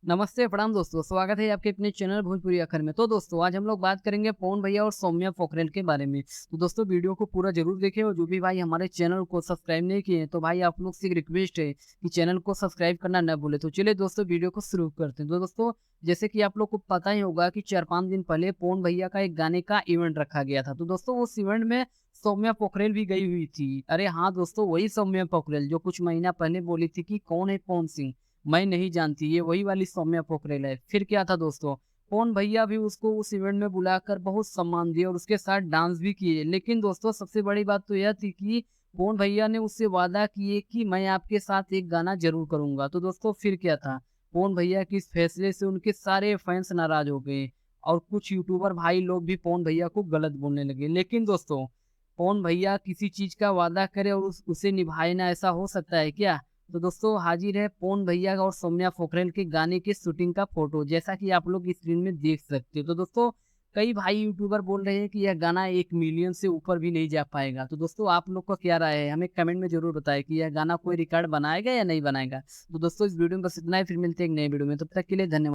नमस्ते, प्रणाम दोस्तों, स्वागत है आपके अपने चैनल भोजपुरी अखर में। तो दोस्तों आज हम लोग बात करेंगे पवन भैया और सौम्या पोखरेल के बारे में। तो दोस्तों वीडियो को पूरा ज़रूर देखें और जो भी भाई हमारे चैनल को सब्सक्राइब नहीं किए हैं, तो भाई आप लोग से एक रिक्वेस्ट है कि चैनल को सब्सक्राइब करना ना भूलें। तो चलिए दोस्तों वीडियो को शुरू करते हैं। तो दोस्तों जैसे कि आप लोग को पता ही होगा कि 4-5 दिन पहले पवन भैया का एक गाने का इवेंट रखा गया था। तो दोस्तों उस इवेंट में सौम्या पोखरेल भी गई हुई थी। अरे हाँ दोस्तों, वही सौम्या पोखरेल जो कुछ महीना पहले बोली थी कि कौन है पवन सिंह? मैं नहीं जानती, ये वही वाली सौम्या पोखरेल है। फिर क्या था दोस्तों, पवन भैया भी उसको उस इवेंट में बुलाकर बहुत सम्मान दिया और उसके साथ डांस भी किए। लेकिन दोस्तों सबसे बड़ी बात तो यह थी कि पवन भैया ने उससे वादा किए कि मैं आपके साथ एक गाना ज़रूर करूँगा। तो दोस्तों फिर क्या था, पवन भैया के इस फैसले से उनके सारे फैन्स नाराज़ हो गए और कुछ यूट्यूबर भाई लोग भी पवन भैया को गलत बोलने लगे। लेकिन दोस्तों, पवन भैया किसी चीज़ का वादा करे और उसे निभाए ना, ऐसा हो सकता है क्या? तो दोस्तों हाजिर है पवन भैया और सौम्या पोखरेल के गाने की शूटिंग का फोटो, जैसा कि आप लोग स्क्रीन में देख सकते हो। तो दोस्तों कई भाई यूट्यूबर बोल रहे हैं कि यह गाना 1 मिलियन से ऊपर भी नहीं जा पाएगा। तो दोस्तों आप लोग का क्या राय है? हमें कमेंट में ज़रूर बताएं कि यह गाना कोई रिकॉर्ड बनाएगा या नहीं बनाएगा। तो दोस्तों इस वीडियो में बस इतना ही, फिर मिलते हैं एक नए वीडियो में, तब तक के लिए धन्यवाद।